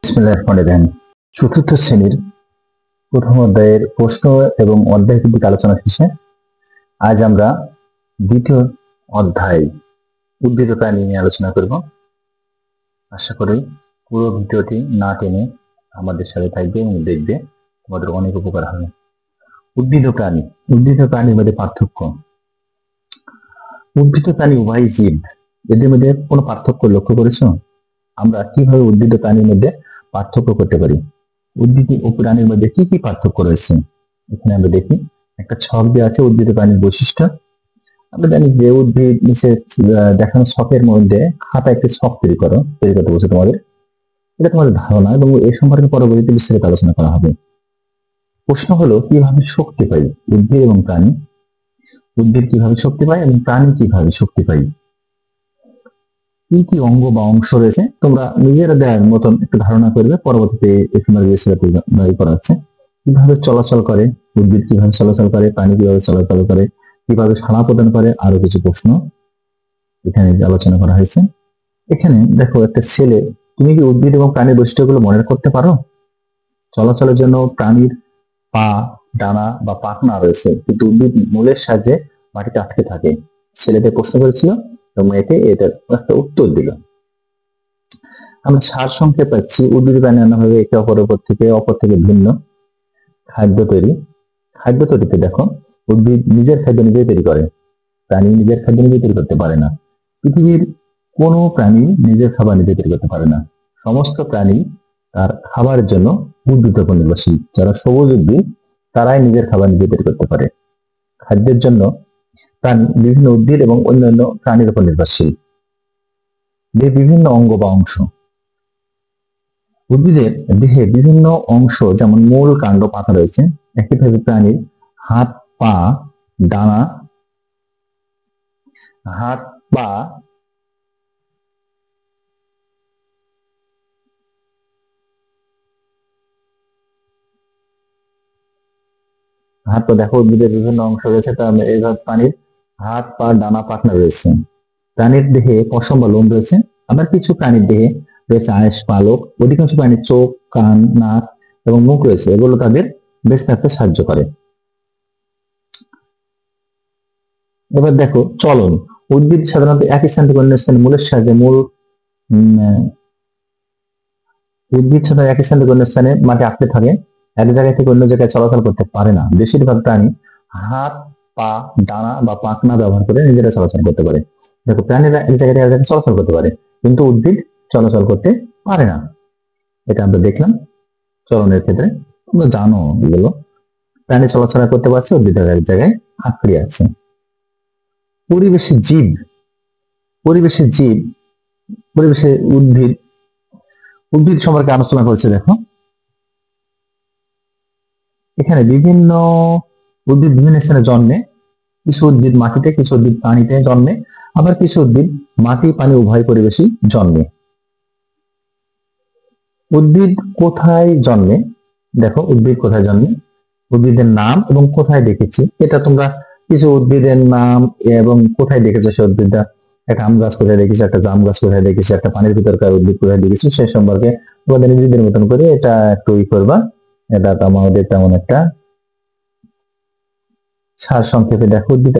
বিসমিল্লাহির রহমানির রহিম। চতুর্থ শ্রেণীর প্রথম অধ্যায়ের প্রশ্ন এবং অধ্যায় ভিত্তিক আলোচনা শেষে আজ আমরা দ্বিতীয় অধ্যায় উদ্ভিদ ও প্রাণী নিয়ে আলোচনা করব। আশা করি পুরো ভিডিওটি না টেনে আমাদের সাথে থাকবে এবং দেখবে, তোমাদের অনেক উপকার হবে। উদ্ভিদ ও প্রাণীর মধ্যে পার্থক্য। উদ্ভিদ ও প্রাণী উভয় জীব, এদের মধ্যে কোনো পার্থক্য লক্ষ্য করেছো? আমরা কিভাবে উদ্ভিদ ও প্রাণীর মধ্যে পার্থক্য করতে পারি? উদ্ভিদ ও প্রাণীর মধ্যে কি কি পার্থক্য রয়েছে এখানে আমরা দেখি। একটা ছক দেওয়া আছে উদ্ভিদ ও প্রাণীর বৈশিষ্ট্য। আমরা জানি যে উদ্ভিদ নিচে দেখানো ছকের মধ্যে খাতা একটি ছক তৈরি করতে বলছে তোমাদের। এটা তোমাদের ধারণা এবং এই সম্পর্কে পরবর্তীতে বিস্তারিত আলোচনা করা হবে। প্রশ্ন হলো কিভাবে শক্তি পাই উদ্ভিদ এবং প্রাণী? উদ্ভিদ কিভাবে শক্তি পায় এবং প্রাণী কিভাবে শক্তি পায়? কি কি অঙ্গ বা অংশ রয়েছে তোমরা নিজেরা দেওয়ার মতন একটু ধারণা করবে, পরবর্তীতে করা হচ্ছে। কিভাবে চলাচল করে উদ্ভিদ, কিভাবে চলাচল করে প্রাণী, কিভাবে চলাচল করে, কিভাবে সাড়া প্রদান করে, আরো কিছু প্রশ্ন এখানে আলোচনা করা হয়েছে। এখানে দেখো একটা ছেলে, তুমি কি উদ্ভিদ এবং প্রাণীর বৈশিষ্ট্যগুলো মনে করতে পারো? চলাচলের জন্য প্রাণীর পা, ডানা বা পাখনা রয়েছে, কিন্তু উদ্ভিদ মূলের সাহায্যে মাটিতে আটকে থাকে। ছেলেদের প্রশ্ন করেছিল এবং এটার একটা উত্তর দিল। আমরা সার সংক্ষেপ পাচ্ছি উদ্ভিদ প্রাণী নানাভাবে একে অপর থেকে ভিন্ন। খাদ্য তৈরিতে দেখো উদ্ভিদ নিজের খাদ্য নিজেই তৈরি করে, প্রাণী নিজের খাদ্য নিজে তৈরি করতে পারে না। পৃথিবীর কোনো প্রাণী নিজের খাবার নিজে তৈরি করতে পারে না। সমস্ত প্রাণী তার খাবারের জন্য উদ্ভিদের উপর নির্ভরশীল। যারা সবুজ উদ্ভিদ তারাই নিজের খাবার নিজে তৈরি করতে পারে। খাদ্যের জন্য প্রাণী বিভিন্ন উদ্ভিদ এবং অন্যান্য প্রাণীর উপর নির্ভরশীল। বিভিন্ন অঙ্গ বা অংশ। উদ্ভিদের দেহে বিভিন্ন অংশ যেমন মূল, কাণ্ড, পাতা রয়েছে। একইভাবে প্রাণীর হাত, পা, ডানা, হাত পা দেখো উদ্ভিদের বিভিন্ন অংশ রয়েছে। তার এইভাবে প্রাণীর হাত, পা, ডানা, পাখনা রয়েছে। প্রাণীর দেহে পশম বা লোম রয়েছে। আবার কিছু প্রাণীর দেহে রয়েছে আঁশ, পালক। অধিকাংশ প্রাণীর চোখ, কান, নাক এবং মুখ রয়েছে, এগুলো তাদের বেঁচে থাকতে সাহায্য করে। এবার দেখো চলন। উদ্ভিদ সাধারণত এক স্থান থেকে অন্য স্থানে মূলের সাহায্যে মাটি আঁকড়ে থাকে। এক জায়গা থেকে অন্য জায়গায় চলাচল করতে পারে না। বেশিরভাগ প্রাণী হাত, পা, ডানা বা পাখনা ব্যবহার করে নিজেরা চলাচল করতে পারে। দেখো প্রাণীরা এক জায়গা থেকে এক জায়গায় চলাচল করতে পারে, কিন্তু উদ্ভিদ চলাচল করতে পারে না। এটা আমরা দেখলাম চলনের ক্ষেত্রে। তোমরা জানো এগুলো। প্রাণী চলাচল করতে পারছে, উদ্ভিদ এক জায়গায় আঁকড়ে আছে। পরিবেশে উদ্ভিদ সম্পর্কে আলোচনা করেছে। দেখো এখানে বিভিন্ন উদ্ভিদ বিভিন্ন স্থানে জন্মে। কিছু উদ্ভিদ মাটিতে, কিছু উদ্ভিদ পানিতে জন্মে, আবার কিছু উদ্ভিদ মাটি পানি উভয় পরিবেশই জন্মে। উদ্ভিদ কোথায় জন্মে? দেখো উদ্ভিদ কোথায় জন্মে, উদ্ভিদের নাম এবং কোথায় দেখেছি। এটা তোমরা কিছু উদ্ভিদের নাম এবং কোথায় দেখেছো সে উদ্ভিদটা, একটা আম গাছ কোথায় দেখেছি, একটা জাম গাছ কোথায় দেখেছি, একটা পানির ভিতরকার উদ্ভিদ কোথায় দেখেছি, সে সম্পর্কে তোমাদের নিজেদের মতন করে এটা একটু করবা। এটা আমাদের তেমন একটা সার সংক্ষেপে দেখো উদ্ভিদ